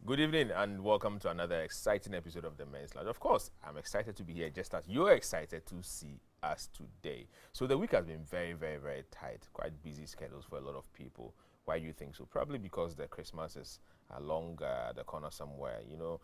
Good evening and welcome to another exciting episode of the Men's Lounge. Of course, I'm excited to be here just as you're excited to see us today. So the week has been very tight, quite busy schedules for a lot of people. Why do you think so? Probably because the Christmas is along the corner somewhere. You know,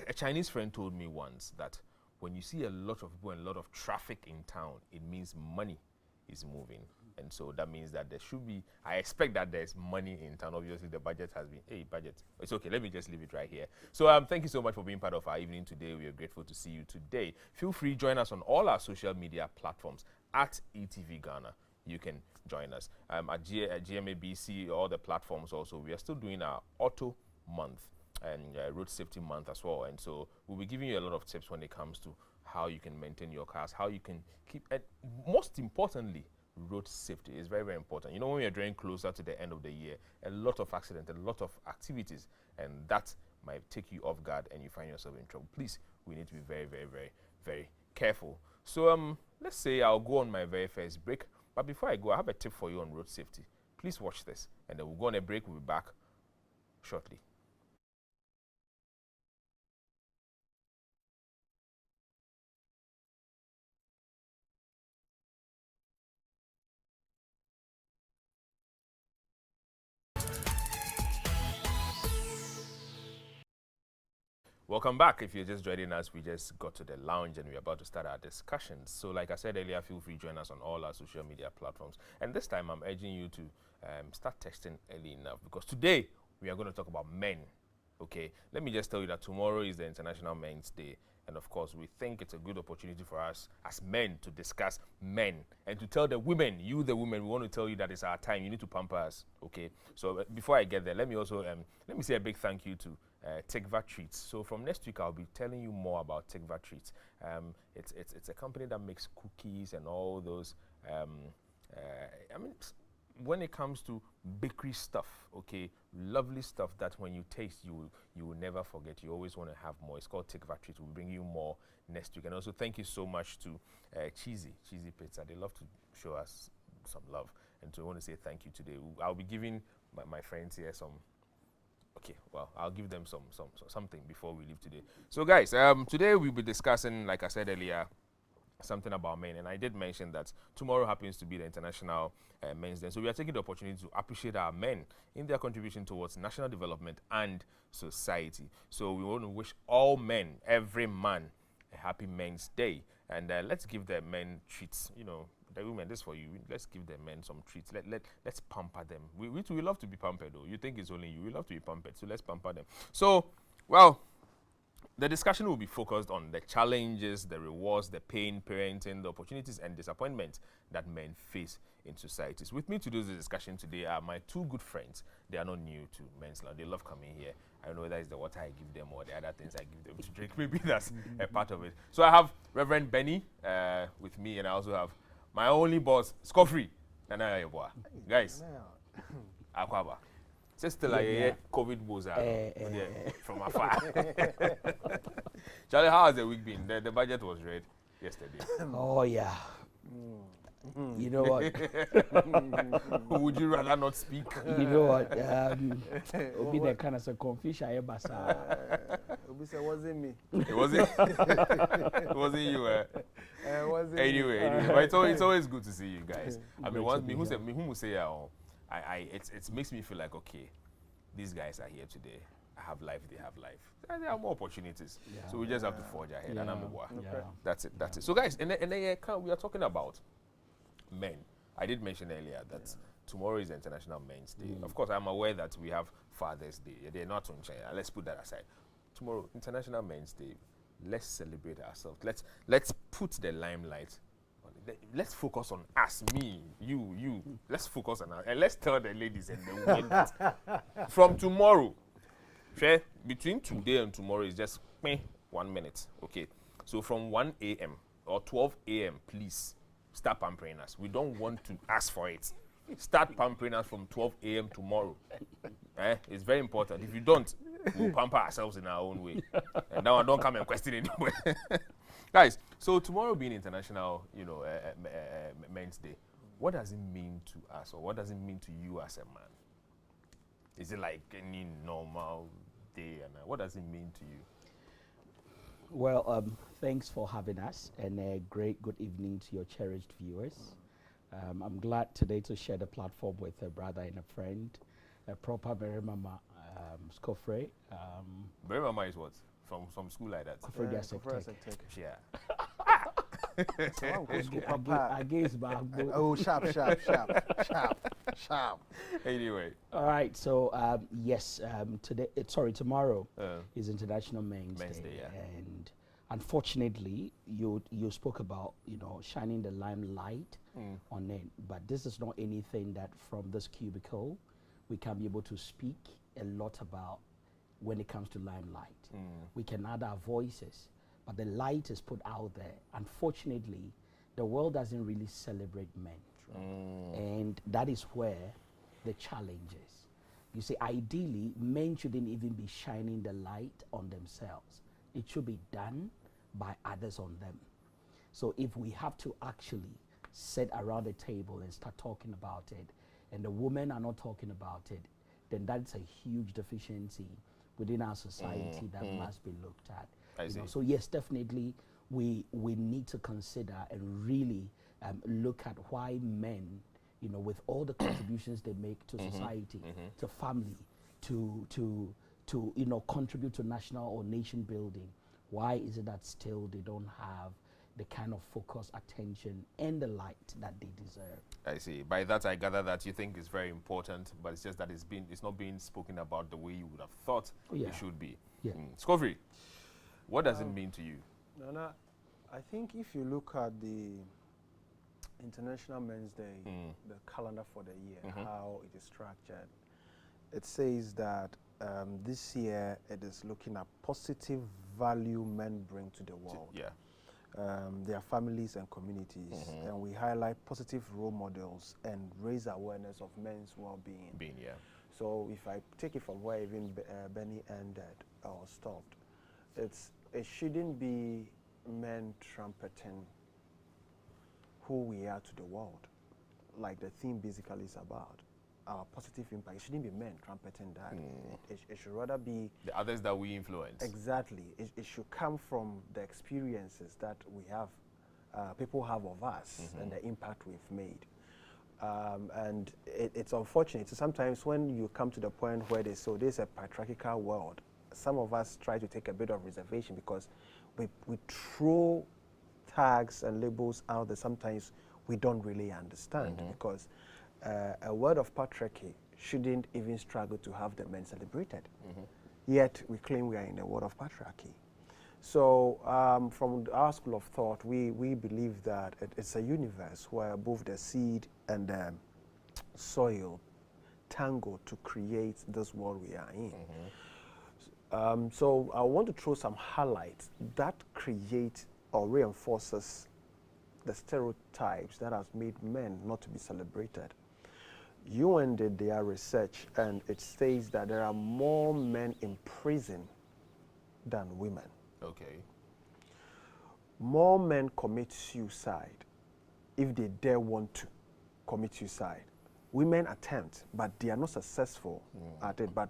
a Chinese friend told me once that when you see a lot of people and a lot of traffic in town, it means money is moving. And so that means that there should be, I expect that there's money in town. Obviously, the budget has been, hey, budget. It's okay, let me just leave it right here. So thank you so much for being part of our evening today. We are grateful to see you today. Feel free, join us on all our social media platforms at ETV Ghana. You can join us. At GMABC, all the platforms also. We are still doing our auto month and road safety month as well. And so we'll be giving you a lot of tips when it comes to how you can maintain your cars, how you can keep, and most importantly, road safety is very important. You know, when we are drawing closer to the end of the year, a lot of accidents, a lot of activities, and that might take you off guard and you find yourself in trouble. Please, we need to be very careful. So let's say I'll go on my very first break, but before I go, I have a tip for you on road safety. Please watch this, and then we'll go on a break. We'll be back shortly. Welcome back. If you're just joining us, we just got to the lounge and we're about to start our discussions. So like I said earlier, feel free to join us on all our social media platforms. And this time I'm urging you to start texting early enough because today we are going to talk about men. Okay, let me just tell you that tomorrow is the International Men's Day. And of course, we think it's a good opportunity for us as men to discuss men and to tell the women, you the women, we want to tell you that it's our time. You need to pamper us, okay? So before I get there, let me also, let me say a big thank you to Tikva Treats. So from next week, I'll be telling you more about Tikva Treats. It's a company that makes cookies and all those, I mean, when it comes to bakery stuff, okay, lovely stuff that when you taste, you will never forget. You always want to have more. It's called Tikva Treat. We'll bring you more next week. And also thank you so much to Cheesy Pizza. They love to show us some love. And so I want to say thank you today. I'll be giving my friends here some. Okay, well, I'll give them something before we leave today. So guys, today we'll be discussing, like I said earlier, something about men, and I did mention that tomorrow happens to be the International Men's Day. So we are taking the opportunity to appreciate our men in their contribution towards national development and society. So we want to wish all men, every man, a happy Men's Day, and let's give the men treats. You know, the women, this for you. Let's give the men some treats. Let's pamper them. We love to be pampered, though. You think it's only you. We love to be pampered, so let's pamper them. So, well, the discussion will be focused on the challenges, the rewards, the pain, parenting, the opportunities and disappointments that men face in societies. With me to do the discussion today are my two good friends. They are not new to Men's Lounge. They love coming here. I don't know whether it's the water I give them or the other things I give them to drink. Maybe that's a part of it. So I have Reverend Benny with me, and I also have my only boss, Scoffrey. Guys, Akwaba. Just still like COVID woes from afar. Charlie, how has the week been? The budget was read yesterday. Oh yeah. You know what? Would you rather not speak? You know what? Obi the kind of confusion here, but Obi said, wasn't me. It wasn't. It wasn't you. Anyway, but it's always good to see you guys. I mean, once who say it makes me feel like, okay, these guys are here today. I have life, they have life. There are more opportunities. Yeah. So we just have to forge ahead. Yeah. And that's it. So guys, and then we are talking about men. I did mention earlier that tomorrow is International Men's Day. Of course, I'm aware that we have Father's Day. They're not on China. Let's put that aside. Tomorrow, International Men's Day. Let's celebrate ourselves. Let's put the limelight. Let's focus on us, me, you. Let's focus on us. And let's tell the ladies and the women that from tomorrow, between today and tomorrow is just 1 minute. Okay. So from 1 a.m. or 12 a.m., please start pampering us. We don't want to ask for it. Start pampering us from 12 a.m. tomorrow. It's very important. If you don't, we'll pamper ourselves in our own way. And now don't come and question it anyway. Guys, so tomorrow being International, Men's Day, what does it mean to us, or what does it mean to you as a man? Is it like any normal day, and what does it mean to you? Well, thanks for having us, and a great good evening to your cherished viewers. I'm glad today to share the platform with a brother and a friend, a proper Mary Mama, Skofre. Very mama is what? From school like that? Skofre just a tech. Yeah. Against my good. Oh, sharp. Anyway. All right, so yes, tomorrow Uh, is International Men's Men's Day, Day, yeah. and unfortunately, you spoke about shining the limelight on it, but this is not anything that from this cubicle we can be able to speak a lot about when it comes to limelight. We can add our voices, but the light is put out there. Unfortunately, the world doesn't really celebrate men, and that is where the challenge is. You see, ideally, men shouldn't even be shining the light on themselves. It should be done by others on them. So if we have to actually sit around the table and start talking about it, and the women are not talking about it, then that's a huge deficiency within our society that must be looked at. I see. So yes, definitely, we need to consider and really look at why men, with all the contributions they make to society, to family, to contribute to national or nation building, why is it that still they don't have the kind of focus, attention, and the light that they deserve? I see. By that, I gather that you think it's very important, but it's just that it's not being spoken about the way you would have thought it should be. Yeah. Scovry, what does it mean to you? Nana, I think if you look at the International Men's Day, the calendar for the year, how it is structured, it says that this year it is looking at positive value men bring to the world. Their families and communities, and we highlight positive role models and raise awareness of men's well-being. So if I take it from where even Benny ended or stopped, it shouldn't be men trumpeting who we are to the world, like the theme basically is about. Our positive impact. It shouldn't be men trumpeting that. It should rather be the others that we influence. Exactly. It should come from the experiences that we have, people have of us, and the impact we've made. And it's unfortunate. So sometimes when you come to the point where they say there's a patriarchal world, some of us try to take a bit of reservation because we throw tags and labels out that sometimes we don't really understand, because a word of patriarchy shouldn't even struggle to have the men celebrated. Yet we claim we are in a world of patriarchy. So from our school of thought, we believe that it's a universe where both the seed and the soil tango to create this world we are in. So I want to throw some highlights that create or reinforces the stereotypes that has made men not to be celebrated. UN did their research, and it says that there are more men in prison than women. Okay. More men commit suicide if they dare want to commit suicide. Women attempt, but they are not successful at it. But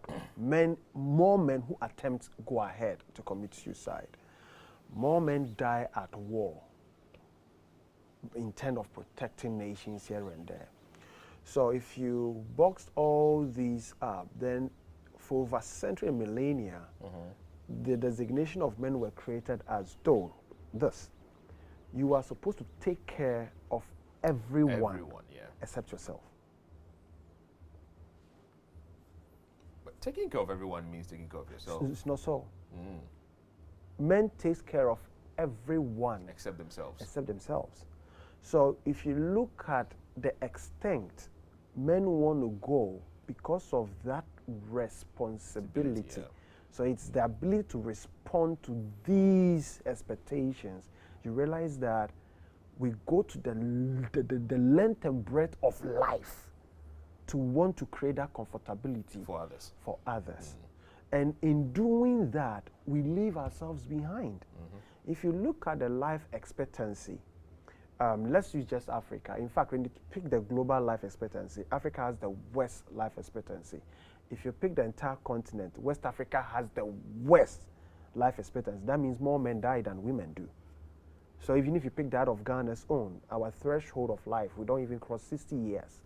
more men who attempt go ahead to commit suicide. More men die at war, intent of protecting nations here and there. So if you boxed all these up, then for over a century and millennia, the designation of men were created as though this: you are supposed to take care of everyone except yourself. But taking care of everyone means taking care of yourself. It's not so. Men take care of everyone Except themselves. except themselves. So if you look at the extent men want to go because of that responsibility. So it's the ability to respond to these expectations. You realize that we go to the length and breadth of life to want to create that comfortability for others. And in doing that, we leave ourselves behind. If you look at the life expectancy, let's use just Africa. In fact, when you pick the global life expectancy, Africa has the worst life expectancy. if you pick the entire continent, West Africa has the worst life expectancy. That means more men die than women do. So even if you pick that of Ghana's own, our threshold of life, we don't even cross 60 years.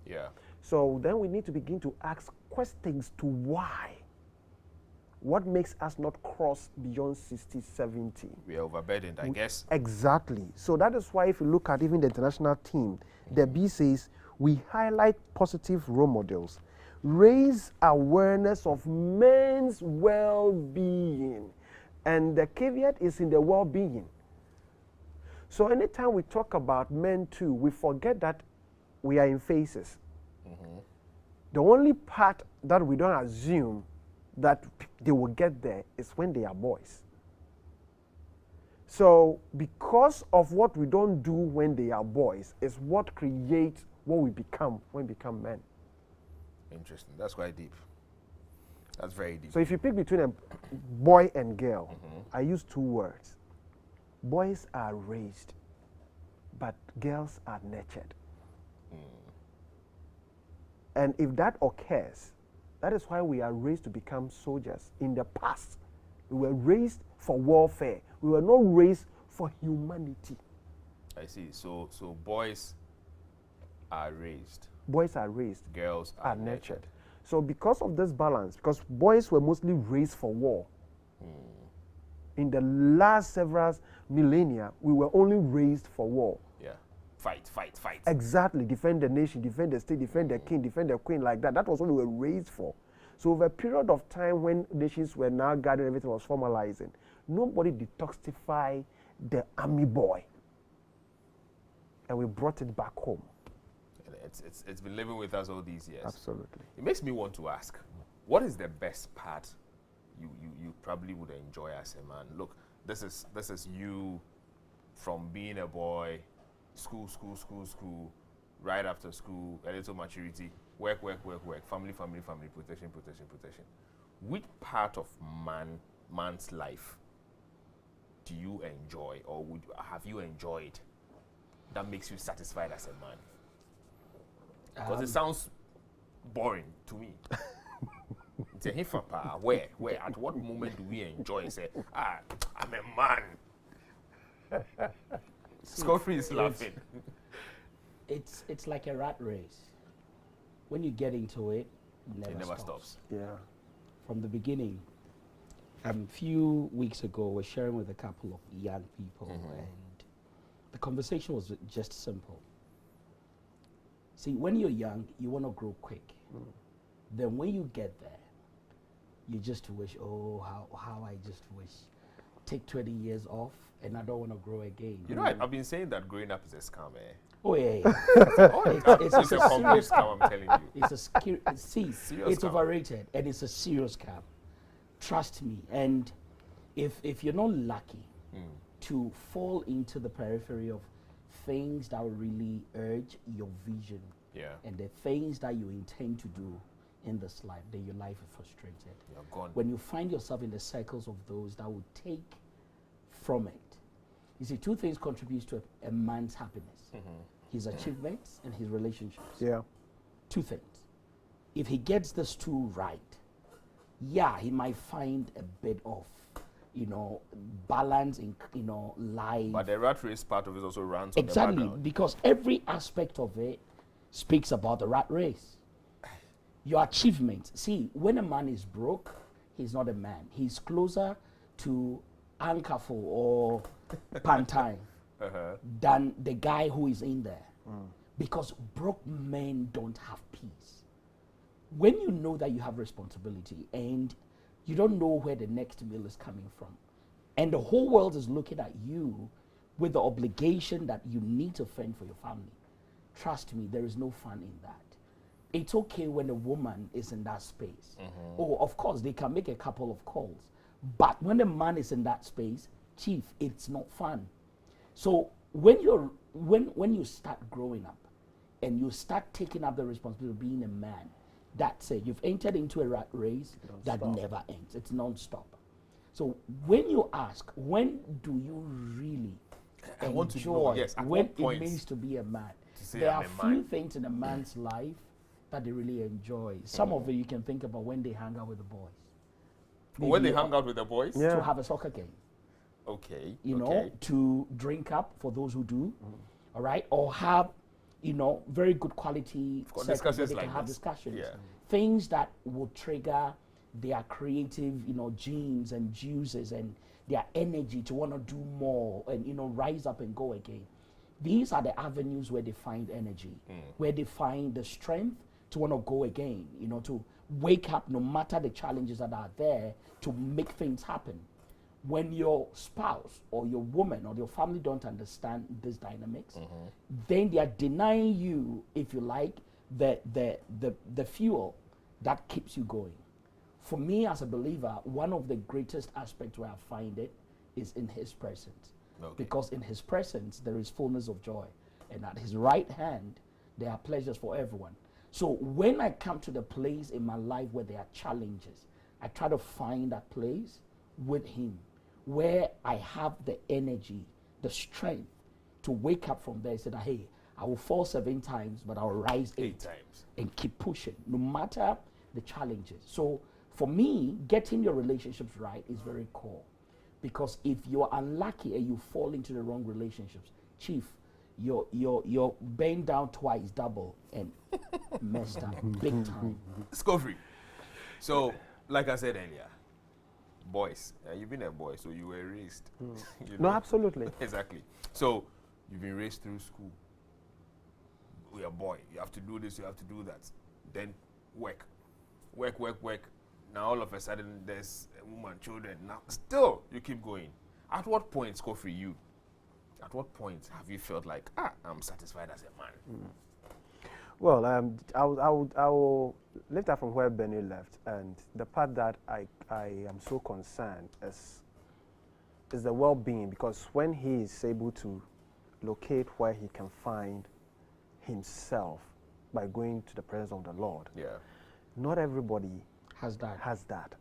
Yeah. So then we need to begin to ask questions to why. What makes us not cross beyond 60, 70? We are overburdened, I guess. Exactly. So that is why if you look at even the international team, the B says we highlight positive role models, raise awareness of men's well-being. And the caveat is in the well-being. So anytime we talk about men too, we forget that we are in phases. The only part that we don't assume that they will get there is when they are boys. So because of what we don't do when they are boys is what creates what we become when we become men. Interesting. That's quite deep. That's very deep. So if you pick between a boy and girl, I use two words. Boys are raised, but girls are nurtured. And if that occurs, that is why we are raised to become soldiers. In the past, we were raised for warfare. We were not raised for humanity. I see. So boys are raised. Boys are raised. Girls are nurtured. So because of this balance, because boys were mostly raised for war, in the last several millennia, we were only raised for war. Yeah. Fight, fight, fight. Exactly. Defend the nation, defend the state, defend the king, defend the queen, like that. That was what we were raised for. So over a period of time when nations were now gathering, everything was formalizing, nobody detoxified the army boy. And we brought it back home. It's been living with us all these years. Absolutely. It makes me want to ask, what is the best part you probably would enjoy as a man? Look, this is you from being a boy, school, right after school, a little maturity, work, family, protection. Which part of man's life do you enjoy, or have you enjoyed, that makes you satisfied as a man? Because it sounds boring to me. It's a hifapa. Where? At what moment do we enjoy? Say, I'm a man. Scot-free is laughing. It's like a rat race. When you get into it, it never stops. Yeah. From the beginning. A few weeks ago, we're sharing with a couple of young people, and the conversation was just simple. See, when you're young, you want to grow quick. Then when you get there, you just wish, oh, how I just wish. Take 20 years off, and I don't want to grow again. You know, I've been saying that growing up is a scam, eh? Oh, yeah. It's a complete scam, I'm telling you. It's Serious scam. overrated, and it's a serious scam. Trust me. And if you're not lucky to fall into the periphery of things that will really urge your vision, and the things that you intend to do in this life, then your life is frustrated. You're gone. When you find yourself in the circles of those that will take from it, you see, two things contribute to a man's happiness: his achievements and his relationships. Yeah. Two things. If he gets these two right, yeah, he might find a bit of, balance in, life. But the rat race part of it also runs Exactly, on the background. because every aspect of it speaks about the rat race. Your achievements. See, when a man is broke, he's not a man. He's closer to Ankafo or Pantine than the guy who is in there. Because broke men don't have peace. When you know that you have responsibility and you don't know where the next meal is coming from, and the whole world is looking at you with the obligation that you need to fend for your family, trust me, there is no fun in that. It's okay when a woman is in that space. Oh, of course, they can make a couple of calls. But when a man is in that space, chief, it's not fun. So when you start growing up and you start taking up the responsibility of being a man, that's it. You've entered into a rat race that never ends. It's non-stop. So when you ask, when do you really enjoy at when what point it means to be a man? to say There I'm are a few man? things in a man's life that they really enjoy. Some of it you can think about when they hang out with the boys. When they Maybe hang out with the boys? Yeah. to have a soccer game, Okay. you know, okay. to drink up for those who do, all right, or have, you know, very good quality course, settings where discussions they can like have this. discussions, Yeah. things that will trigger their creative, you know, genes and juices and their energy to want to do more and, you know, rise up and go again. These are the avenues where they find energy, where they find the strength to want to go again, you know, to wake up no matter the challenges that are there to make things happen. When your spouse or your woman or your family don't understand these dynamics, then they are denying you, if you like, the fuel that keeps you going. For me as a believer, one of the greatest aspects where I find it is in his presence. Okay. Because in his presence there is fullness of joy, and at his right hand there are pleasures for everyone. So when I come to the place in my life where there are challenges, I try to find that place with him where I have the energy, the strength to wake up from there and say that, hey, I will fall 7 times, but I will rise 8 times. and keep pushing no matter the challenges. So for me, getting your relationships right is very core. Because if you're unlucky and you fall into the wrong relationships, chief, you're bent down twice, double, and messed up big time. Scofrey. So, like I said earlier, boys, you've been a boy, so you were raised. You No, know? absolutely. Exactly. So, you've been raised through school. You're a boy. You have to do this, you have to do that. Then work. Work. Now, all of a sudden, there's a woman, children. Now, still, you keep going. At what point, Scofrey, at what point have you felt like, I'm satisfied as a man? Well, I will lift that from where Benny left, and the part that I am so concerned is the well-being, because when he is able to locate where he can find himself by going to the presence of the Lord, not everybody Has that.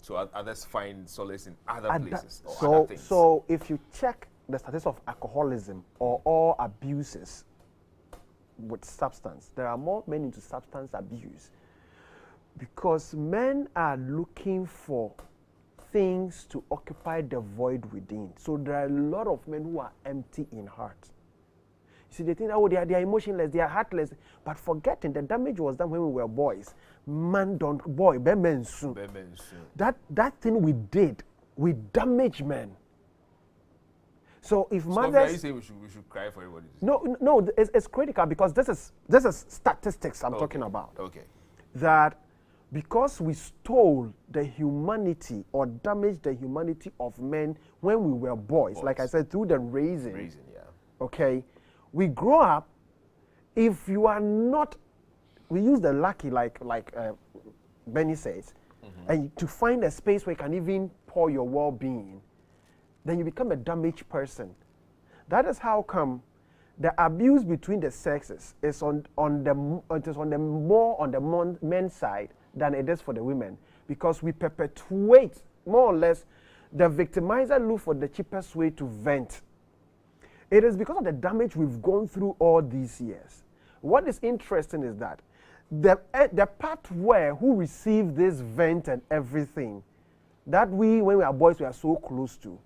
So others find solace in other places or so, other things. so if you check the statistics of alcoholism or all abuses with substance, there are more men into substance abuse because men are looking for things to occupy the void within. So there are a lot of men who are empty in heart. You see, they think, oh, they are emotionless, they are heartless, but forgetting the damage was done when we were boys. Man don't boy, men soon. That thing we did, we damaged men. So if mothers, are you saying we should cry for everybody? No, it's critical because this is statistics I'm talking about. Okay. That because we stole the humanity or damaged the humanity of men when we were boys, like I said, through the raising, okay, we grow up. If you are not, we use the lucky like Benny says, and to find a space where you can even pour your well-being, then you become a damaged person. That is how come the abuse between the sexes is on the men's side than it is for the women, because we perpetuate more or less the victimizer look for the cheapest way to vent. It is because of the damage we've gone through all these years. What is interesting is that the part where who received this vent and everything, that when we are boys, we are so close to,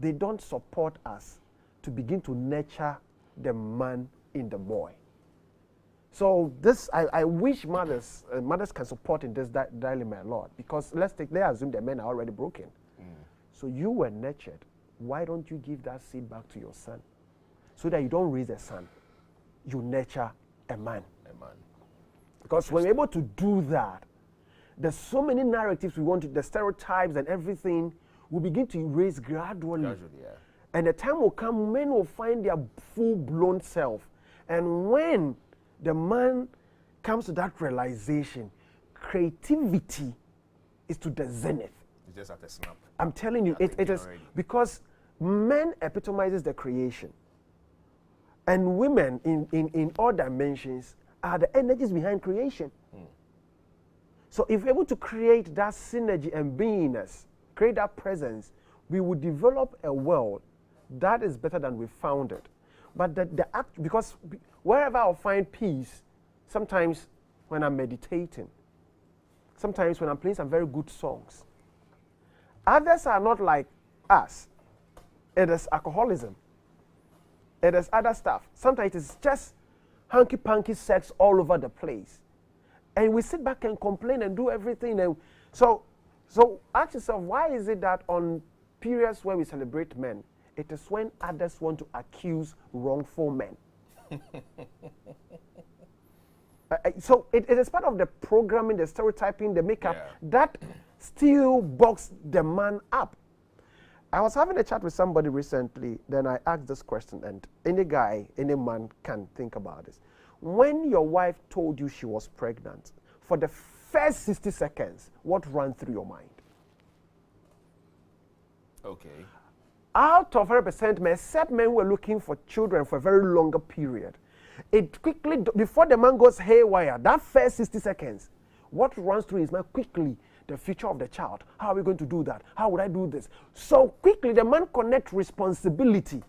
they don't support us to begin to nurture the man in the boy. So this, I wish mothers can support in this dilemma a lot, because let's assume the men are already broken. So you were nurtured. Why don't you give that seed back to your son, so that you don't raise a son, you nurture a man. Because when we're able to do that, there's so many narratives we want to, the stereotypes and everything will begin to erase gradually. And the time will come, men will find their full-blown self. And when the man comes to that realization, creativity is to the zenith. It's just at a snap. I'm telling you, it is already. Because men epitomizes the creation. And women in all dimensions are the energies behind creation. So if we're able to create that synergy and beingness, create that presence, we will develop a world that is better than we found it. But the act, because wherever I'll find peace, sometimes when I'm meditating. Sometimes when I'm playing some very good songs. Others are not like us. It is alcoholism. It is other stuff. Sometimes it's just hanky-panky sex all over the place. And we sit back and complain and do everything. And so ask yourself, why is it that on periods where we celebrate men, it is when others want to accuse wrongful men? So it is part of the programming, the stereotyping, the makeup that still box the man up. I was having a chat with somebody recently, then I asked this question, and any guy, any man can think about this. When your wife told you she was pregnant, for the first 60 seconds, what ran through your mind? Okay. Out of 100% men, except men who were looking for children for a very longer period, it quickly, before the man goes haywire, that first 60 seconds, what runs through his mind quickly? The future of the child. How are we going to do that? How would I do this? So quickly, the man connects responsibility.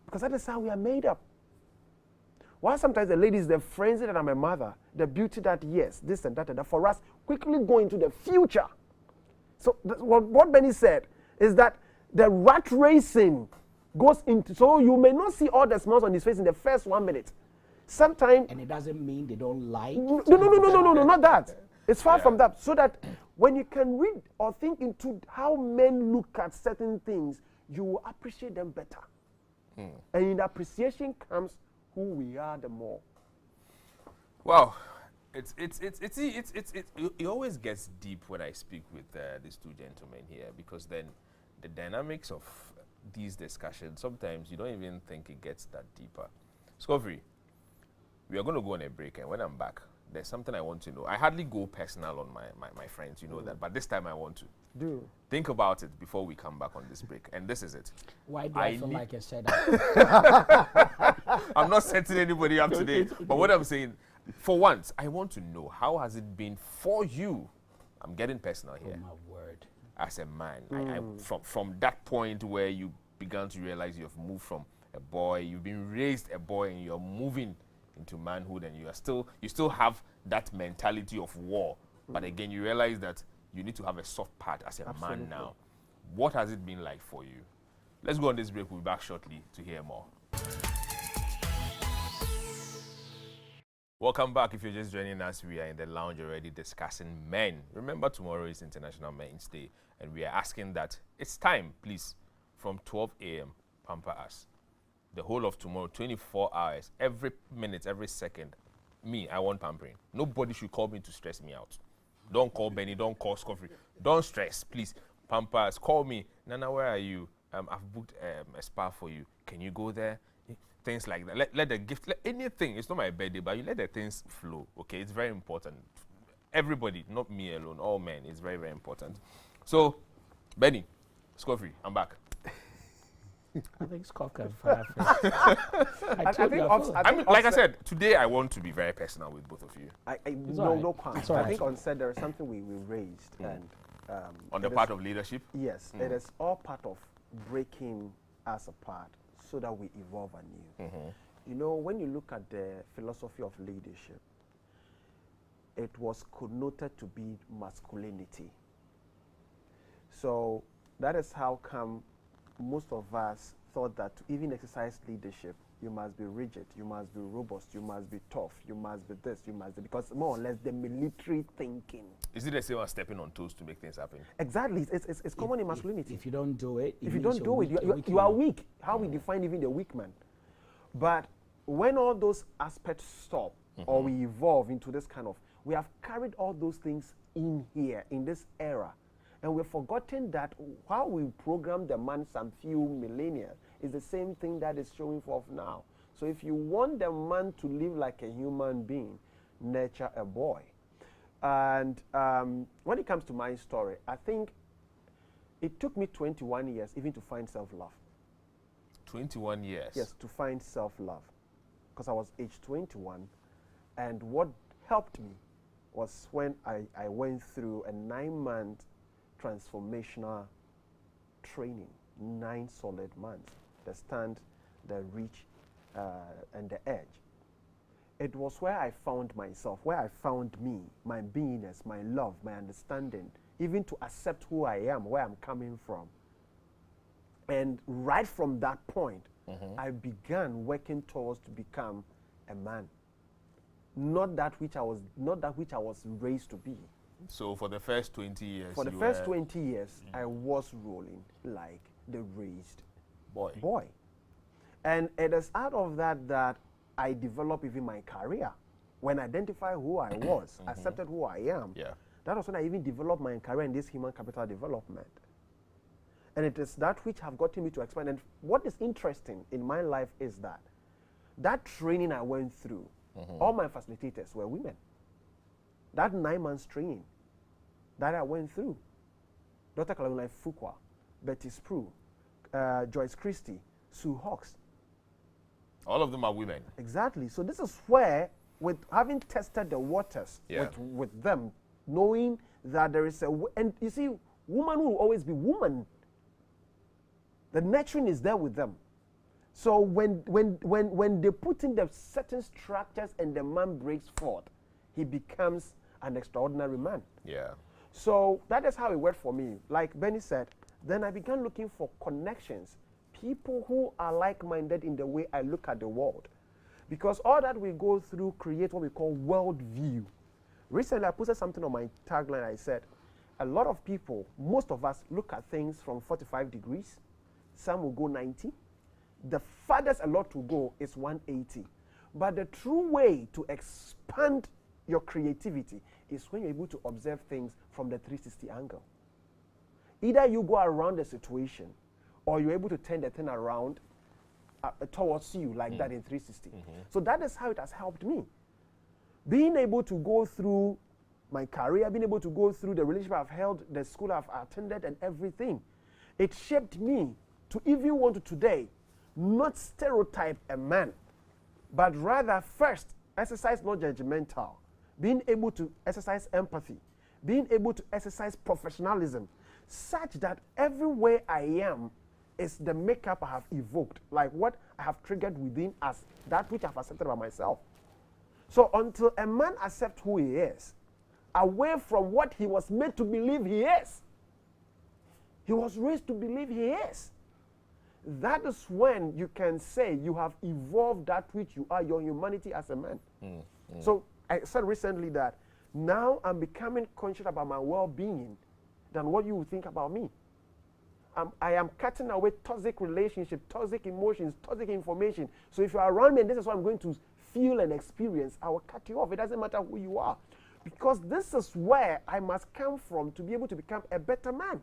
Because that is how we are made up. While sometimes the ladies, the frenzy that I'm a mother, the beauty that, yes, this and that, for us, quickly go into the future. So what Benny said is that the rat racing goes into, so you may not see all the smiles on his face in the first 1 minute. Sometimes. And it doesn't mean they don't like. No, not that. It's far from that. So that when you can read or think into how men look at certain things, you will appreciate them better. And in appreciation comes who we are the more. Wow. It always gets deep when I speak with these two gentlemen here, because then the dynamics of these discussions, sometimes you don't even think it gets that deeper. Discovery, we are going to go on a break, and when I'm back, there's something I want to know. I hardly go personal on my friends, you know that, but this time I want to. Do. Think about it before we come back on this break, and this is it. Why do I feel like I said that? I'm not setting anybody up today, but what I'm saying, for once, I want to know, how has it been for you? I'm getting personal here. Oh, my word. As a man, from that point where you began to realize you've moved from a boy, you've been raised a boy, and you're moving into manhood, and you still have that mentality of war, but again you realize that you need to have a soft part as a man now. What has it been like for you? Let's go on this break. We'll be back shortly to hear more. Welcome back. If you're just joining us, we are in the lounge already discussing men. Remember, tomorrow is International Men's Day, and we are asking that it's time, please, from 12 a.m., pamper us. The whole of tomorrow, 24 hours, every minute, every second. Me, I want pampering. Nobody should call me to stress me out. Don't call Benny, don't call Scoffrey. Don't stress, please. Pamper us. Call me. Nana, where are you? I've booked a spa for you. Can you go there? Things like that. Let the gift, anything. It's not my birthday, but you let the things flow, okay? It's very important. Everybody, not me alone, all men, it's very, very important. So, Benny, Scoffrey, I'm back. I think Scott can fire first. I mean, like I said, today I want to be very personal with both of you. No qualms. I think on set there is something we raised, and on the part of leadership. Yes, it is all part of breaking us apart so that we evolve anew. You know, when you look at the philosophy of leadership, it was connoted to be masculinity. So that is how come most of us thought that to even exercise leadership, you must be rigid, you must be robust, you must be tough, you must be this, you must be, because more or less the military thinking. Is it the same as stepping on toes to make things happen? Exactly, it's common in masculinity. If you don't do it, if you don't do it, you are weak. How we define even the weak man. But when all those aspects stop, or we evolve into this kind of, we have carried all those things in here, in this era. And we've forgotten that how we program the man some few millennia is the same thing that is showing forth now. So if you want the man to live like a human being, nurture a boy. And when it comes to my story, I think it took me 21 years even to find self-love. 21 years? Yes, to find self-love. Because I was age 21. And what helped me was when I went through a 9-month transformational training, 9 solid months, the stand, the reach, and the edge. it was where I found myself, where I found me, my beingness, my love, my understanding, even to accept who I am, where I'm coming from. And right from that point, I began working towards to become a man. Not that which I was raised to be. So for the first 20 years, For the first 20 years, I was rolling like the raised boy. And it is out of that I developed even my career. When I identified who I was, accepted who I am, that was when I even developed my career in this human capital development. And it is that which have gotten me to expand. And what is interesting in my life is that training I went through, all my facilitators were women. That 9 months training that I went through, Dr. Caroline Fuqua, Betty Sprue, Joyce Christie, Sue Hawks. All of them are women. Exactly. So this is where, with having tested the waters with them, knowing that there is and you see, woman will always be woman. The nurturing is there with them. So when they put in the certain structures and the man breaks forth, he becomes an extraordinary man. Yeah. So that is how it worked for me. Like Benny said, then I began looking for connections, people who are like-minded in the way I look at the world. Because all that we go through create what we call worldview. Recently, I posted something on my tagline. I said, a lot of people, most of us, look at things from 45 degrees. Some will go 90. The farthest a lot to go is 180. But the true way to expand your creativity is when you're able to observe things from the 360 angle. Either you go around the situation, or you're able to turn the thing around towards you like that in 360. So that is how it has helped me. Being able to go through my career, being able to go through the relationship I've held, the school I've attended and everything, it shaped me to even want to today not stereotype a man, but rather first exercise not judgmental, being able to exercise empathy, being able to exercise professionalism, such that everywhere I am is the makeup I have evoked, like what I have triggered within as that which I've accepted by myself. So until a man accepts who he is, away from what he was made to believe he is, he was raised to believe he is, that is when you can say you have evolved that which you are, your humanity as a man. So I said recently that now I'm becoming conscious about my well-being than what you would think about me. I am cutting away toxic relationships, toxic emotions, toxic information. So if you're around me and this is what I'm going to feel and experience, I will cut you off. It doesn't matter who you are. Because this is where I must come from to be able to become a better man.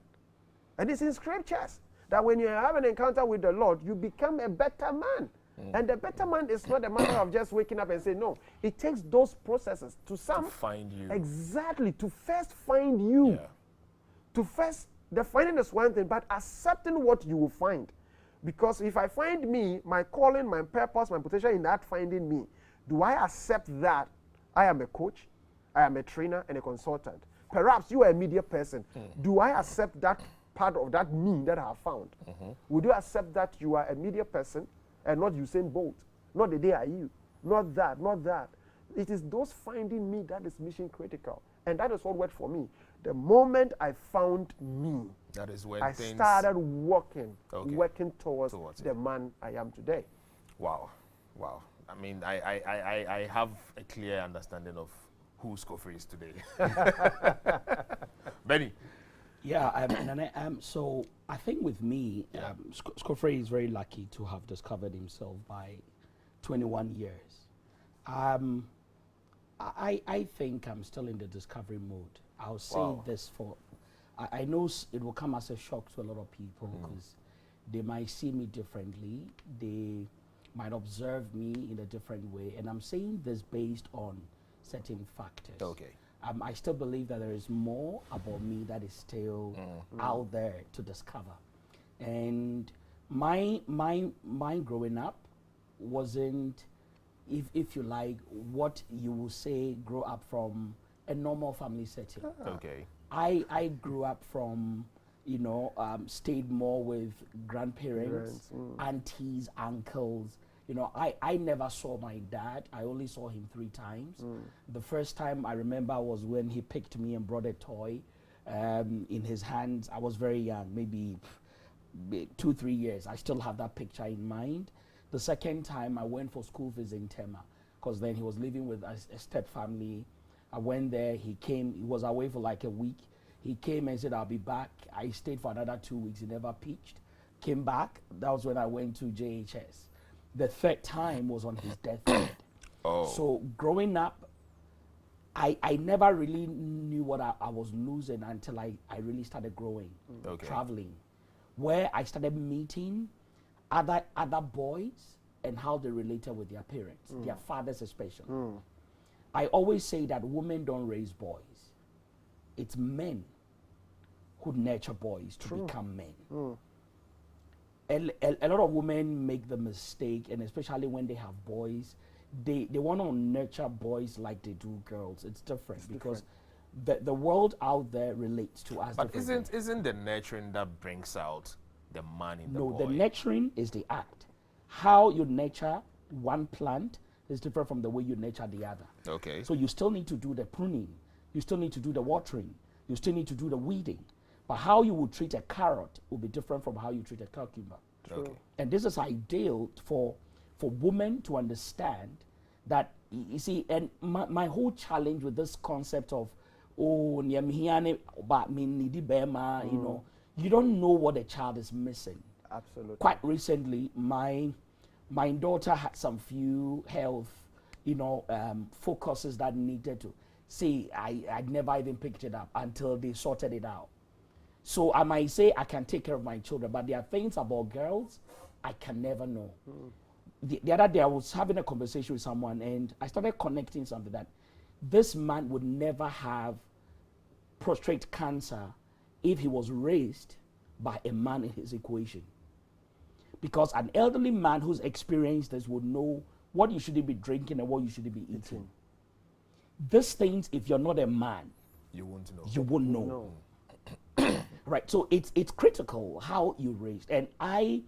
And it's in scriptures that when you have an encounter with the Lord, you become a better man. And the better man is not a matter of just waking up and saying, no. It takes those processes to find you. Exactly, to first find you. Yeah. To first, the finding is one thing, but accepting what you will find. Because if I find me, my calling, my purpose, my potential in that finding me, do I accept that I am a coach, I am a trainer, and a consultant? Perhaps you are a media person. Do I accept that part of that me that I have found? Would you accept that you are a media person and not Usain Bolt, not the day are you, not that, not that? It is those finding me that is mission critical. And that is what worked for me. The moment I found me, that is when I started working towards the it. man I am today. Wow. Wow. I mean, I have a clear understanding of who Scoffrey is today. Benny. Yeah, so I think with me, Scoffrey is very lucky to have discovered himself by 21 years. I think I'm still in the discovery mode. I'll say this for, I know it will come as a shock to a lot of people because they might see me differently. They might observe me in a different way. And I'm saying this based on certain factors. Okay. I still believe that there is more about me that is still out there to discover. And my growing up wasn't, if you like, what you will say grow up from a normal family setting. Okay. I grew up from, stayed more with grandparents, aunties, uncles, You know, I never saw my dad. I only saw him 3 times. The first time I remember was when he picked me and brought a toy in his hands. I was very young, maybe 2, 3 years. I still have that picture in mind. The second time I went for school visit in Tema, because then he was living with a step family. I went there, he came, he was away for like a week. He came and said, I'll be back. I stayed for another 2 weeks, he never pitched. Came back, that was when I went to JHS. The third time was on his deathbed. Oh. So growing up, I never really knew what I was losing until I really started growing, traveling, where I started meeting other boys and how they related with their parents, their fathers especially. I always say that women don't raise boys. It's men who nurture boys to become men. A lot of women make the mistake, and especially when they have boys, they want to nurture boys like they do girls. It's different because the world out there relates to us. But isn't the nurturing that brings out the man in the boy? No, the nurturing is the act. How you nurture one plant is different from the way you nurture the other. Okay. So you still need to do the pruning. You still need to do the watering. You still need to do the weeding. But how you would treat a carrot will be different from how you treat a cucumber. Okay. And this is ideal for women to understand that, you see, and my whole challenge with this concept of, oh, you know, you don't know what a child is missing. Absolutely. Quite recently, my daughter had some few health, you know, focuses that needed to. See, I'd never even picked it up until they sorted it out. So I might say I can take care of my children, but there are things about girls I can never know. The other day I was having a conversation with someone and I started connecting something that this man would never have prostate cancer if he was raised by a man in his equation. Because an elderly man who's experienced this would know what you shouldn't be drinking and what you shouldn't be eating. These things, if you're not a man, you won't know. You won't know. Right, so it's critical how you raised. And I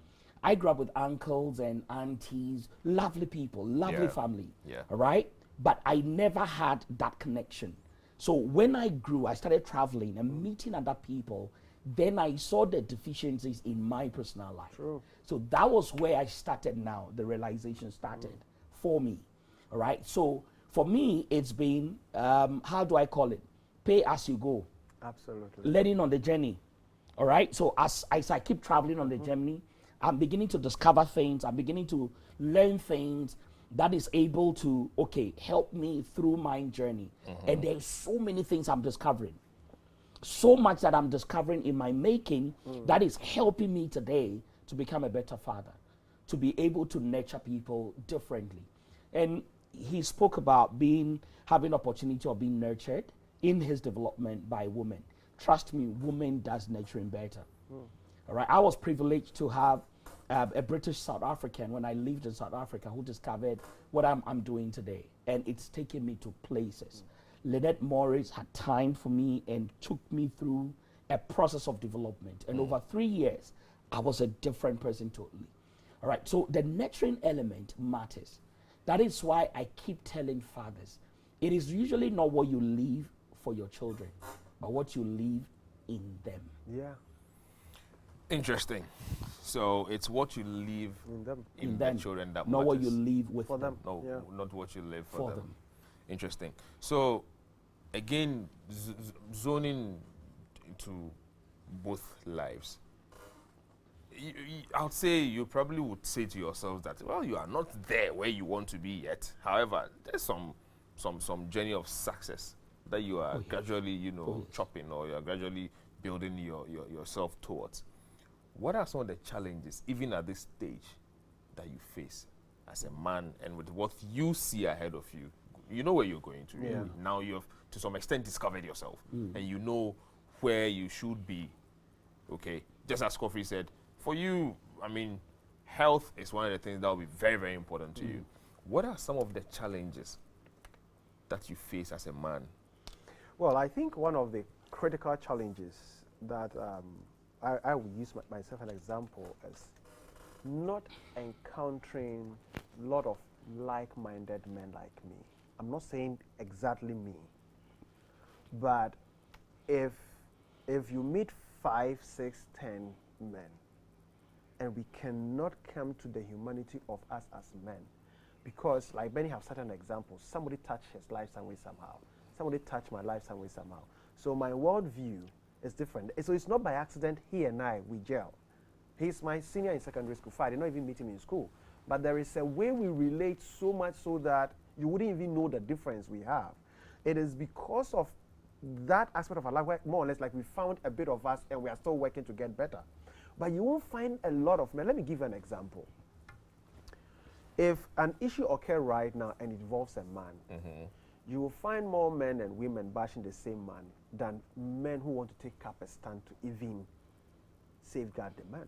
grew up with uncles and aunties, lovely people, lovely family. Yeah. All right, but I never had that connection. So when I grew, I started traveling and meeting other people. Then I saw the deficiencies in my personal life. True. So that was where I started now. The realization started for me. All right. So for me, it's been, how do I call it? Pay as you go. Absolutely. Learning on the journey. All right. So as I keep traveling on the journey, I'm beginning to discover things. I'm beginning to learn things that is able to, help me through my journey. And there's so many things I'm discovering. So much that I'm discovering in my making that is helping me today to become a better father, to be able to nurture people differently. And he spoke about having opportunity of being nurtured in his development by women. Trust me, women does nurturing better. All right, I was privileged to have a British South African when I lived in South Africa who discovered what I'm doing today, and it's taken me to places. Lynette Morris had time for me and took me through a process of development. And over 3 years, I was a different person totally. All right, so the nurturing element matters. That is why I keep telling fathers, it is usually not what you leave for your children, but what you leave in them. Yeah. Interesting. So it's what you leave in the children that not matters. what you leave with For them. No, Yeah. not what you live for them. Interesting. So, again, zoning into both lives. I would say you probably would say to yourself that, well, you are not there where you want to be yet. However, there's some journey of success that you are gradually, chopping, or you are gradually building yourself towards. What are some of the challenges, even at this stage, that you face as a man, and with what you see ahead of you? You know where you're going to. Yeah. Now you have, to some extent, discovered yourself, and you know where you should be. Okay, just as Kofi said, for you, I mean, health is one of the things that will be very, very important to you. What are some of the challenges that you face as a man? Well, I think one of the critical challenges that I would use myself as an example is not encountering lot of like-minded men like me. I'm not saying exactly me, but if you meet 5, 6, 10 men, and we cannot come to the humanity of us as men, because like Benny have certain examples. Somebody touched his life some way somehow. Somebody touched my life some way somehow. So my worldview is different. So it's not by accident he and I, we gel. He's my senior in secondary school. I did not even meet him in school. But there is a way we relate so much so that you wouldn't even know the difference we have. It is because of that aspect of our life, where more or less like we found a bit of us and we are still working to get better. But you won't find a lot of men. Let me give you an example. If an issue occurs right now and it involves a man, you will find more men and women bashing the same man than men who want to take up a stand to even safeguard the man.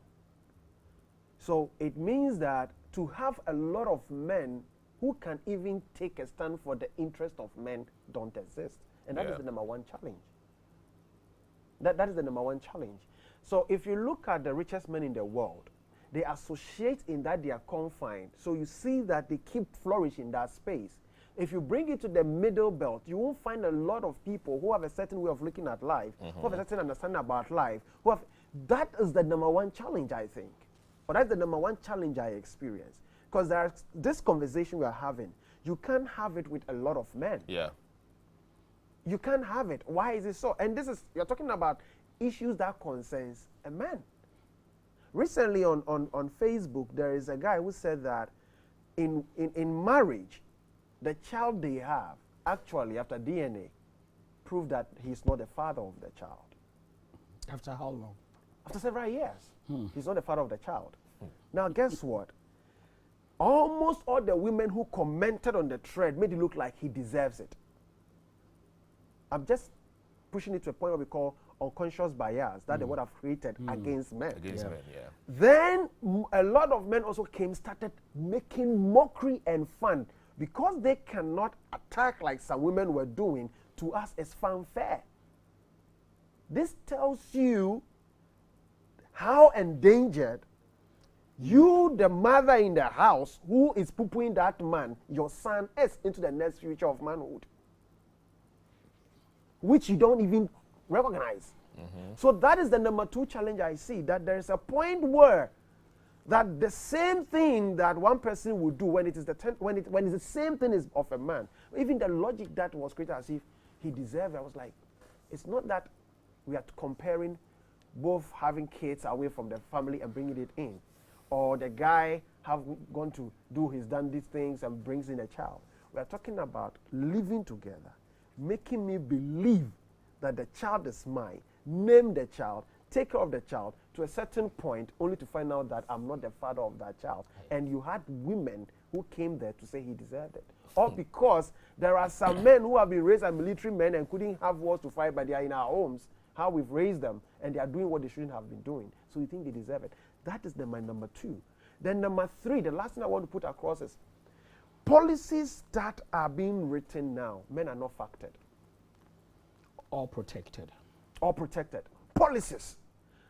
So it means that to have a lot of men who can even take a stand for the interest of men don't exist. And that is the number one challenge. That is the number one challenge. So if you look at the richest men in the world, they associate in that they are confined. So you see that they keep flourishing in that space. If you bring it to the middle belt, you won't find a lot of people who have a certain way of looking at life, who have a certain understanding about life. That is the number one challenge, I think. Or that's the number one challenge I experience. Because this conversation we are having, you can't have it with a lot of men. Yeah. You can't have it. Why is it so? And you're talking about issues that concerns a man. Recently on Facebook, there is a guy who said that in marriage, the child they have, actually, after DNA, proved that he's not the father of the child. After how long? After several years. He's not the father of the child. Now, guess what? Almost all the women who commented on the thread made it look like he deserves it. I'm just pushing it to a point where we call unconscious bias that the world have created against men. Against men, yeah. Then a lot of men also started making mockery and fun. Because they cannot attack like some women were doing, to us it's fanfare. This tells you how endangered you, the mother in the house, who is poo-pooing that man, your son, is into the next future of manhood, which you don't even recognize. So that is the number two challenge I see, that there is a point where that the same thing that one person would do when it is when it's the same thing is of a man, even the logic that was created as if he deserved it, I was like, it's not that we are comparing both having kids away from the family and bringing it in, or the guy have gone to done these things and brings in a child. We are talking about living together, making me believe that the child is mine, name the child, take care of the child to a certain point, only to find out that I'm not the father of that child. And you had women who came there to say he deserved it. All because there are some men who have been raised as military men and couldn't have wars to fight, but they are in our homes, how we've raised them, and they are doing what they shouldn't have been doing. So you think they deserve it. That is my number two. Then number three, the last thing I want to put across is policies that are being written now, men are not factored. All protected. All protected. Policies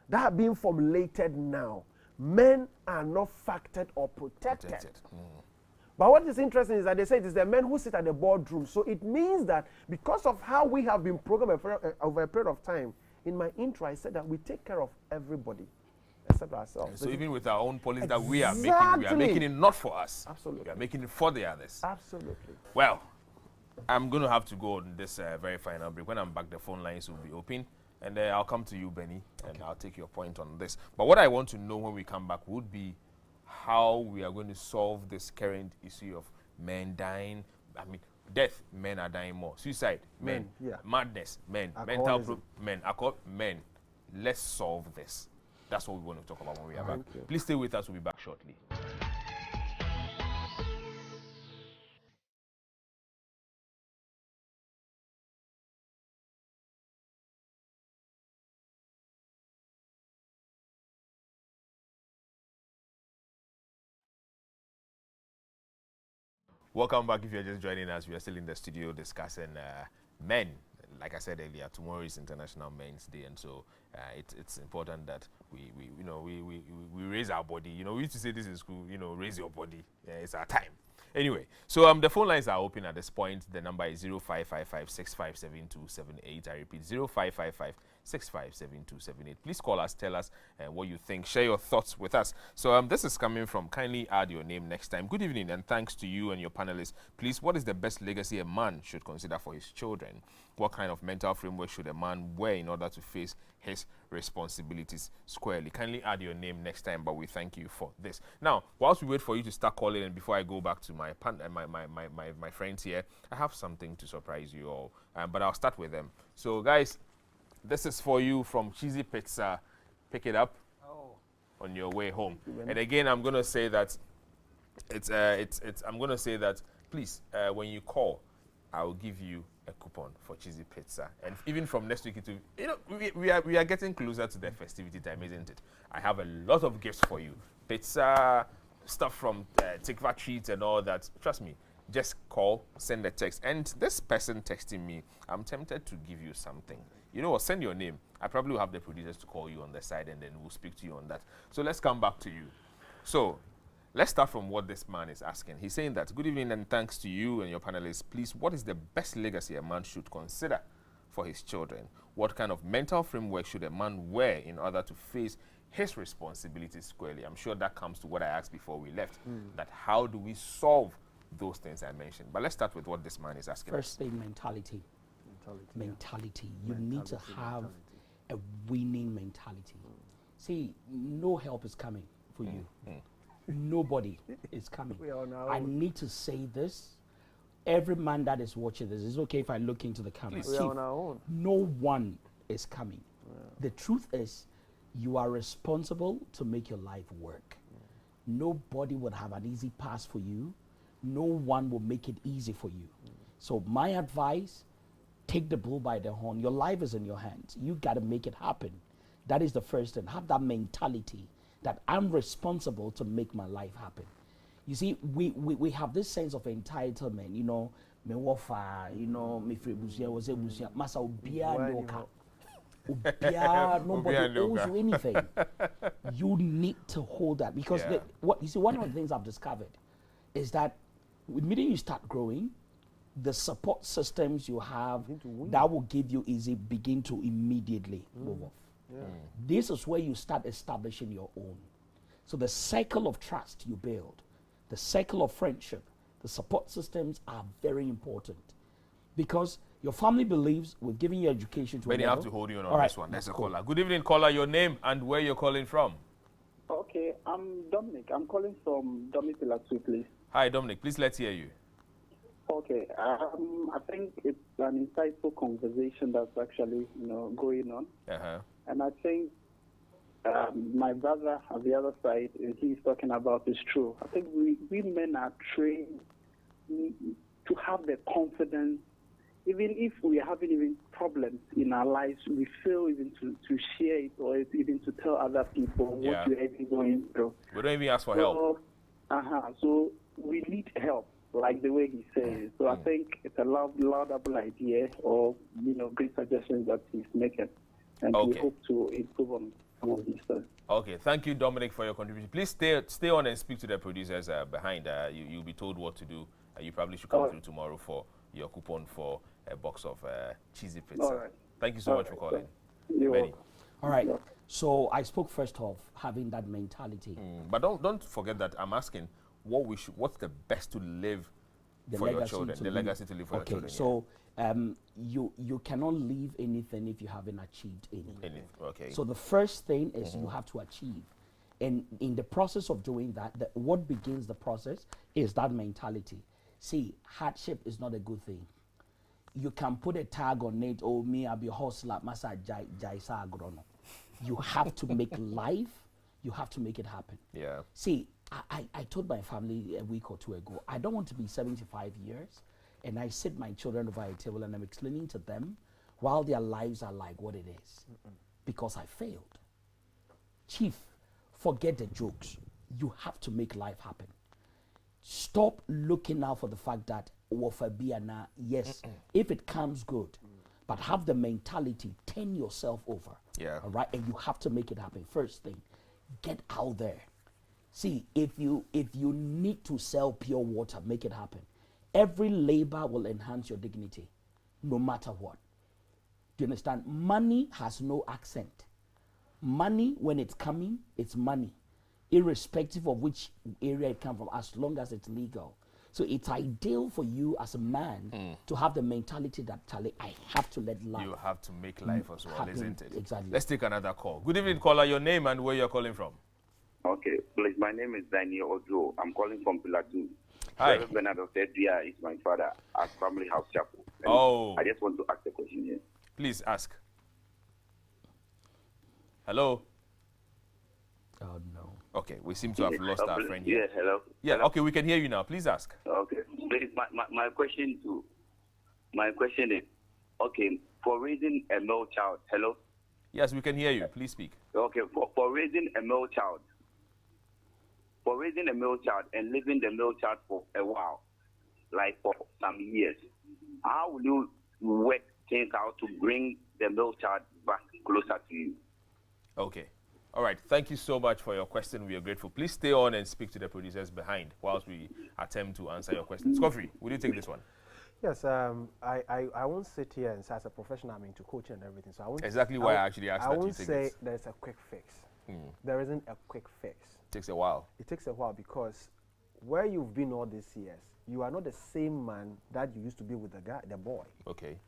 that are being formulated now, men are not factored or protected. But what is interesting is that they say it is the men who sit at the boardroom. So it means that because of how we have been programmed over a period of time, in my intro I said that we take care of everybody except ourselves. So even with our own policies that we are making it not for us. Absolutely. We are making it for the others. Absolutely. Well, I'm going to have to go on this very final break. When I'm back, the phone lines will be open. And I'll come to you, Benny, and I'll take your point on this. But what I want to know when we come back would be how we are going to solve this current issue of men dying. I mean, death, men are dying more. Suicide, men. Yeah. Madness, men. Men. Men. Let's solve this. That's what we want to talk about when we are back. Please stay with us. We'll be back shortly. Welcome back. If you're just joining us, we are still in the studio discussing men, like I said earlier, tomorrow is International Men's Day, and so it's important that we raise our body. You know, we used to say this in school. You know, raise your body. Yeah, it's our time. Anyway, so the phone lines are open at this point. The number is 0555-657278. I repeat, 0555-657278. Please call us, tell us what you think, share your thoughts with us. So this is coming from, kindly add your name next time. Good evening and thanks to you and your panelists. Please, what is the best legacy a man should consider for his children? What kind of mental framework should a man wear in order to face his responsibilities squarely? Kindly add your name next time, but we thank you for this. Now, whilst we wait for you to start calling, and before I go back to my friends here, I have something to surprise you all, but I'll start with them. So, guys, this is for you from Cheesy Pizza. Pick it up on your way home. And again, I'm gonna say that I'm gonna say that please, when you call, I will give you a coupon for Cheesy Pizza. And even from next week, we are getting closer to the festivity time, isn't it? I have a lot of gifts for you. Pizza, stuff from Tikva Treats and all that. Trust me, just call, send a text. And this person texting me, I'm tempted to give you something. You know what, send your name. I probably will have the producers to call you on the side and then we'll speak to you on that. So let's come back to you. So, let's start from what this man is asking. He's saying that, good evening and thanks to you and your panelists. Please, what is the best legacy a man should consider for his children? What kind of mental framework should a man wear in order to face his responsibilities squarely? I'm sure that comes to what I asked before we left, that how do we solve those things I mentioned? But let's start with what this man is asking. First thing, mentality. You need to have a winning mentality. See, no help is coming for you. Nobody is coming. I need to say this. Every man that is watching this, is okay if I look into the camera? We are on our own. No one is coming. The truth is, you are responsible to make your life work. Nobody would have an easy pass for you. No one will make it easy for you. So my advice, take the bull by the horn. Your life is in your hands. You got to make it happen. That is the first thing. Have that mentality that I'm responsible to make my life happen. You see, we have this sense of entitlement, you know, me wafa, you know, me free busia, was a busia, masa ubia noka. Ubia, nobody owes you anything. You need to hold that because what you see, one of the things I've discovered is that immediately you start growing, the support systems you have that will give you easy begin to immediately move off. This is where you start establishing your own. So the cycle of trust you build, the cycle of friendship, the support systems are very important because your family believes with giving you education to. But you have to hold you on this one. That's a caller. Good evening, caller. Your name and where you're calling from. Okay, I'm Dominic. I'm calling from Dominic, please. Hi, Dominic. Please let's hear you. Okay, I think it's an insightful conversation that's actually going on, and I think my brother on the other side, he's talking about is true. I think we men are trained to have the confidence, even if we are having even problems in our lives, we feel even to share it or even to tell other people what we're even going through. We don't even ask for help. So we need help, like the way he says. So I think it's a laudable idea or great suggestions that he's making, and we hope to improve on some of these things. Okay, thank you, Dominic, for your contribution. Please stay on and speak to the producers behind. You'll be told what to do. You probably should come through tomorrow for your coupon for a box of cheesy pizza. All right. Thank you so much for calling. You're welcome. All right. So I spoke first of having that mentality. But don't forget that I'm asking what's the best to live for your children, the legacy to live for your children. So you cannot leave anything if you haven't achieved anything. Okay. So the first thing is you have to achieve. And in the process of doing that, what begins the process is that mentality. See, hardship is not a good thing. You can put a tag on it, oh, me, I'll be a hustler, masa jaisa agrono. You have to make life, you have to make it happen. Yeah. See, I told my family a week or two ago, I don't want to be 75 years and I sit my children over a table and I'm explaining to them while their lives are like what it is. Because I failed. Chief, forget the jokes. You have to make life happen. Stop looking out for the fact that yes, if it comes good, But have the mentality, turn yourself over. Yeah. All right, and you have to make it happen. First thing, get out there. See, if you need to sell pure water, make it happen. Every labor will enhance your dignity, no matter what. Do you understand? Money has no accent. Money, when it's coming, it's money, irrespective of which area it comes from, as long as it's legal. So it's ideal for you as a man to have the mentality that, Charlie, I have to let life. You have to make life as well, isn't it? Exactly. Let's take another call. Good evening, caller. Your name and where you're calling from. Okay, please. My name is Daniel Ojo. I'm calling from Plateau. Hi. Reverend Bernard Dia is my father at Family House Chapel. And Oh. I just want to ask a question here. Please ask. Hello? Oh, no. Okay, we seem to have lost our friend here. Yeah, hello. Yeah, Hello? okay, we can hear you now. Please ask. Okay. Please, my question is, okay, for raising a male child, hello? Yes, we can hear you. Please speak. Okay, for raising a male child, and leaving the male child for a while, like for some years, how will you work things out to bring the male child back closer to you? Okay. All right. Thank you so much for your question. We are grateful. Please stay on and speak to the producers behind whilst we attempt to answer your question. Scoffrey, will you take this one? Yes, I won't sit here and say as a professional I'm into coaching and everything. So I won't. Exactly why I actually asked I that you won't take say this. there's a quick fix. There isn't a quick fix. Takes a while. It takes a while because where you've been all these years, you are not the same man that you used to be with the boy. Okay.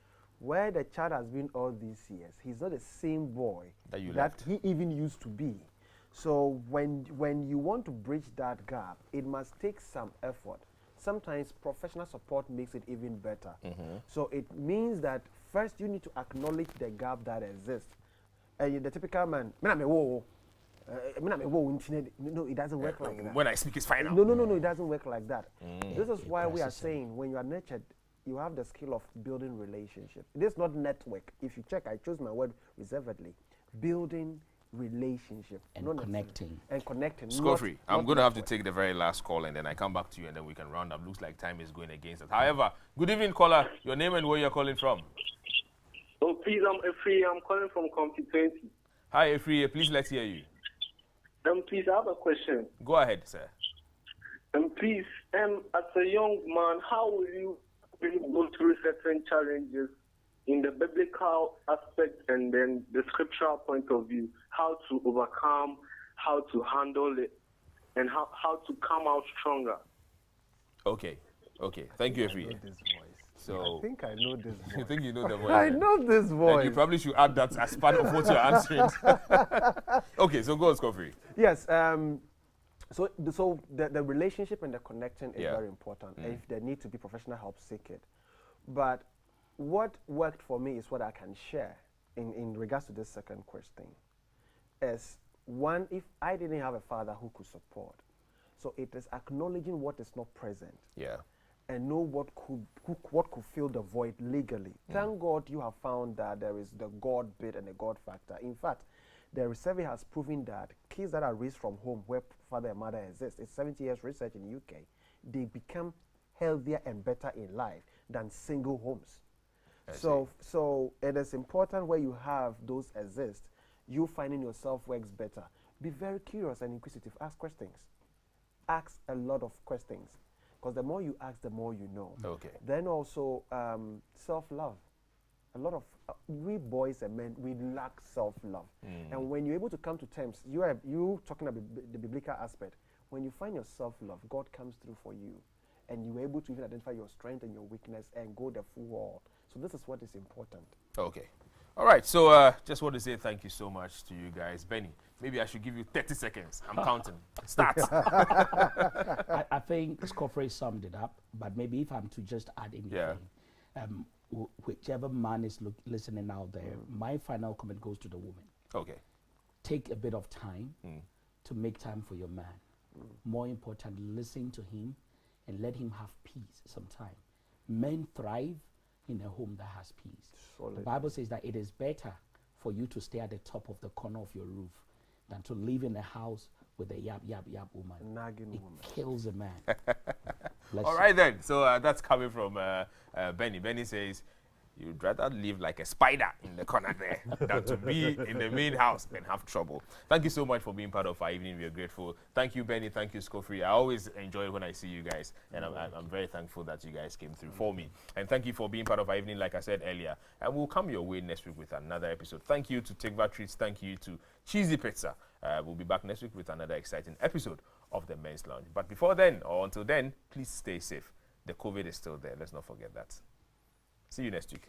Where the child has been all these years, he's not the same boy that he even used to be. So when you want to bridge that gap, it must take some effort. Sometimes professional support makes it even better. So it means that first you need to acknowledge the gap that exists. The typical man, no, it doesn't work like that. When I speak, it's fine now. No, it doesn't work like that. This is why we are saying when you are nurtured, you have the skill of building relationship. It is not network. If you check, I chose my word reservedly. Building relationship. And connecting. And connecting. Scoffrey, I'm going to have to take the very last call and then I come back to you and then we can round up. Looks like time is going against us. However, good evening, caller. Your name and where you're calling from. Oh, please, I'm Efri. I'm calling from Expectancy. Hi, Efri. Please, let's hear you. Please, I have a question. Go ahead, sir. Please, as a young man, how will you go through certain challenges in the biblical aspect and then the scriptural point of view? How to overcome, how to handle it, and how to come out stronger? Okay. Thank you, Efri. So I think I know this voice. You think you know the voice? I know this voice. And you probably should add that as part of what you're answering. Okay, so go on, Scoffrey. Yes. So the relationship and the connecting is very important. And if there need to be professional help, seek it. But what worked for me is what I can share in regards to this second question. Is one, if I didn't have a father who could support, so it is acknowledging what is not present. Yeah. And know what could fill the void legally. Thank God you have found that there is the God bit and the God factor. In fact, the survey has proven that kids that are raised from home where father and mother exist, it's 70 years research in the UK, they become healthier and better in life than single homes. So it is important where you have those exist, you finding yourself works better. Be very curious and inquisitive. Ask questions. Ask a lot of questions. Because the more you ask, the more you know. Okay. Then also self-love. A lot of we boys and men, we lack self-love. And when you're able to come to terms, you talking about the biblical aspect. When you find your self-love, God comes through for you, and you're able to even identify your strength and your weakness and go the full haul. So this is what is important. Okay. All right. So just want to say thank you so much to you guys. Benny, maybe I should give you 30 seconds. I'm counting. Start. I think Scoffrey summed it up, but maybe if I'm to just add anything, whichever man is listening out there, my final comment goes to the woman. Okay. Take a bit of time to make time for your man. More important, listen to him and let him have peace sometime. Men thrive in a home that has peace. Solid. The Bible says that it is better for you to stay at the top of the corner of your roof than to live in a house with a yap woman. Nagging woman. Kills a man. All right then. So that's coming from Benny. Benny says, You'd rather live like a spider in the corner there than to be in the main house and have trouble. Thank you so much for being part of our evening. We are grateful. Thank you, Benny. Thank you, Scofrey. I always enjoy it when I see you guys, and I'm very thankful that you guys came through for me. And thank you for being part of our evening, like I said earlier. And we'll come your way next week with another episode. Thank you to Tikva Treats. Thank you to Cheesy Pizza. We'll be back next week with another exciting episode of the Men's Lounge. But before then, or until then, please stay safe. The COVID is still there. Let's not forget that. See you next week.